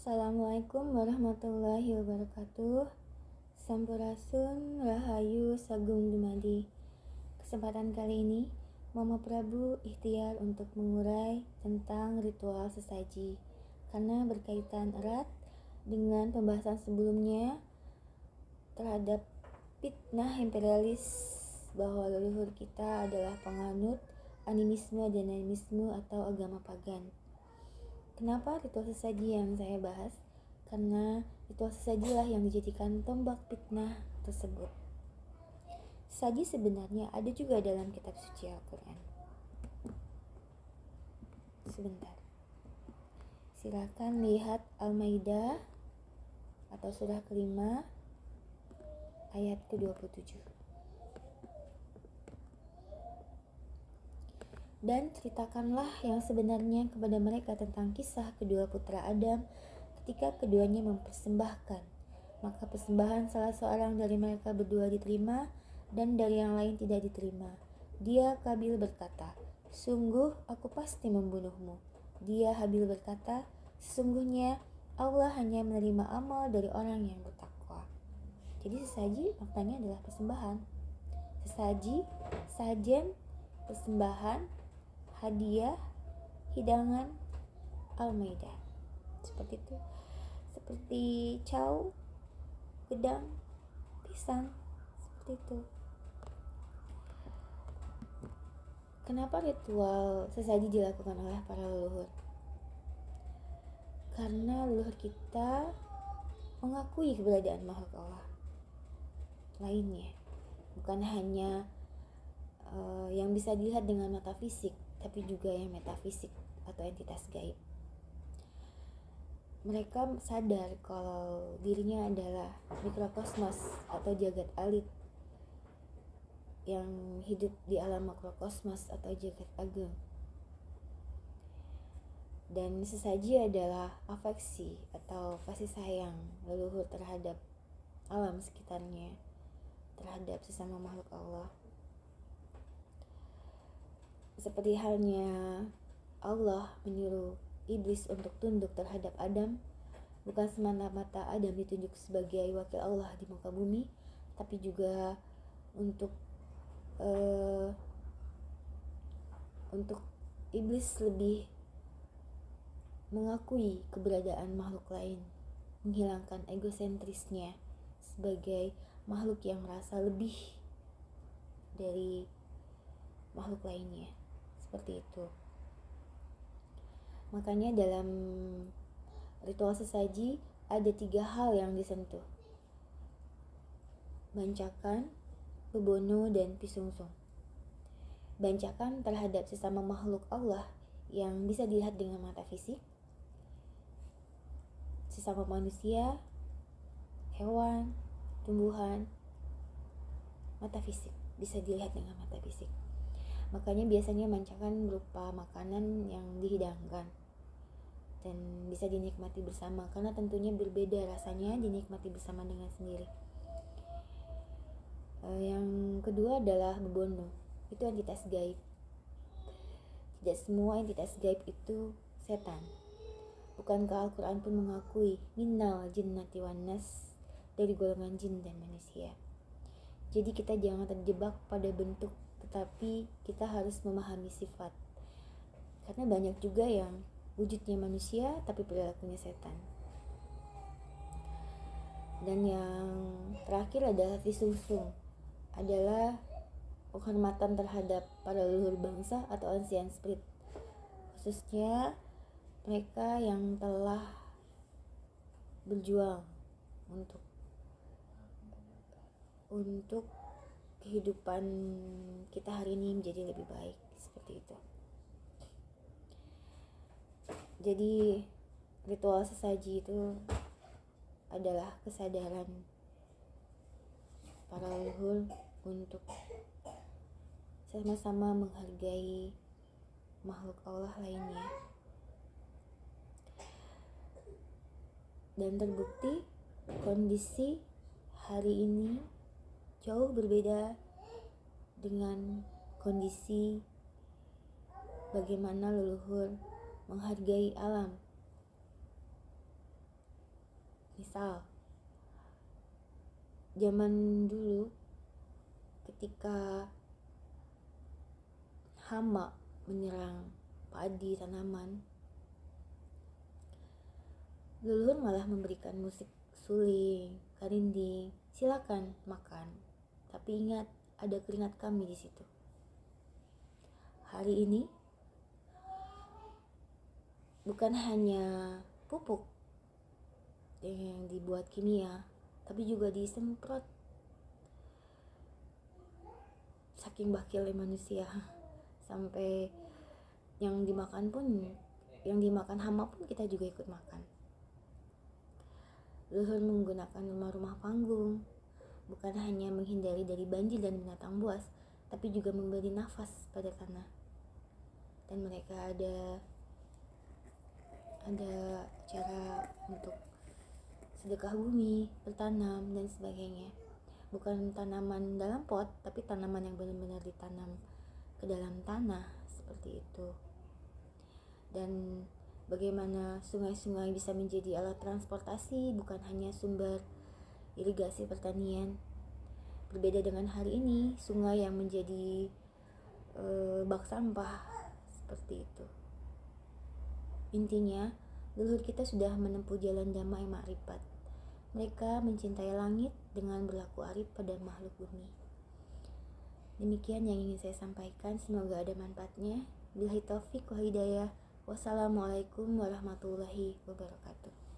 Assalamualaikum warahmatullahi wabarakatuh. Sampurasun, Rahayu, Sagung Dumadi. Kesempatan kali ini, Mama Prabu ikhtiar untuk mengurai tentang ritual sesaji karena berkaitan erat dengan pembahasan sebelumnya terhadap fitnah imperialis bahwa leluhur kita adalah penganut animisme dan animisme atau agama pagan. Kenapa ritual sesaji yang saya bahas? Karena ritual sesajilah yang dijadikan tombak fitnah tersebut. Sesaji sebenarnya ada juga dalam kitab suci Al-Quran. Sebentar. Silakan lihat Al-Maidah atau surah kelima ayat ke-27. Dan ceritakanlah yang sebenarnya kepada mereka tentang kisah kedua putra Adam ketika keduanya mempersembahkan. Maka persembahan salah seorang dari mereka berdua diterima dan dari yang lain tidak diterima. Dia Kabil berkata, "Sungguh aku pasti membunuhmu." Dia Habil berkata, "Sesungguhnya Allah hanya menerima amal dari orang yang bertakwa." Jadi sesaji maknanya adalah persembahan. Sesaji, sajen, persembahan, hadiah, hidangan, Al-Maidah. Seperti itu. Seperti cau, gedang, pisang, seperti itu. Kenapa ritual sesaji dilakukan oleh para leluhur? Karena leluhur kita mengakui keberadaan makhluk Allah lainnya, bukan hanya yang bisa dilihat dengan mata fisik, tapi juga yang metafisik atau entitas gaib. Mereka sadar kalau dirinya adalah mikrokosmos atau jagat alit yang hidup di alam makrokosmos atau jagat agung. Dan sesaji adalah afeksi atau kasih sayang leluhur terhadap alam sekitarnya, terhadap sesama makhluk Allah. Seperti halnya Allah menyuruh iblis untuk tunduk terhadap Adam, bukan semata-mata Adam ditunjuk sebagai wakil Allah di muka bumi, tapi juga untuk iblis lebih mengakui keberadaan makhluk lain, menghilangkan egosentrisnya sebagai makhluk yang merasa lebih dari makhluk lainnya. Seperti itu. Makanya dalam ritual sesaji ada 3 hal yang disentuh: bancakan, bebono, dan pisungsung. Bancakan terhadap sesama makhluk Allah yang bisa dilihat dengan mata fisik, sesama manusia, hewan, tumbuhan, mata fisik, bisa dilihat dengan mata fisik. Makanya biasanya bancakan berupa makanan yang dihidangkan dan bisa dinikmati bersama, karena tentunya berbeda rasanya dinikmati bersama dengan sendiri. Yang kedua adalah bebono, itu entitas gaib. Tidak semua entitas gaib itu setan. Bukankah Al-Quran pun mengakui minnal jinnati wan nas, dari golongan jin dan manusia. Jadi kita jangan terjebak pada bentuk, tetapi kita harus memahami sifat. Karena banyak juga yang wujudnya manusia tapi perilakunya setan. Dan yang terakhir adalah visungsung, adalah penghormatan terhadap para leluhur bangsa atau ancient spirit, khususnya mereka yang telah berjuang untuk kehidupan kita hari ini menjadi lebih baik, seperti itu. Jadi ritual sesaji itu adalah kesadaran para leluhur untuk sama-sama menghargai makhluk Allah lainnya. Dan terbukti kondisi hari ini jauh berbeda dengan kondisi bagaimana leluhur menghargai alam Misal, zaman dulu ketika hama menyerang padi tanaman, leluhur malah memberikan musik suling, karinding, silakan makan. Tapi ingat, ada keringat kami di situ. Hari ini bukan hanya pupuk yang dibuat kimia, tapi juga disemprot. Saking bakilnya manusia, sampai yang dimakan hama pun kita juga ikut makan. Leluhur menggunakan rumah-rumah panggung, bukan hanya menghindari dari banjir dan binatang buas, tapi juga memberi nafas pada tanah. Dan mereka ada cara untuk sedekah bumi, bertanam, dan sebagainya. Bukan tanaman dalam pot, tapi tanaman yang benar-benar ditanam ke dalam tanah, seperti itu. Dan bagaimana sungai-sungai bisa menjadi alat transportasi, bukan hanya sumber irigasi pertanian. Berbeda dengan hari ini, sungai yang menjadi bak sampah, seperti itu. Intinya, leluhur kita sudah menempuh jalan damai ma'rifat. Mereka mencintai langit dengan berlaku arif pada makhluk bumi. Demikian yang ingin saya sampaikan, semoga ada manfaatnya. Billahi taufik wa hidayah. Wassalamualaikum warahmatullahi wabarakatuh.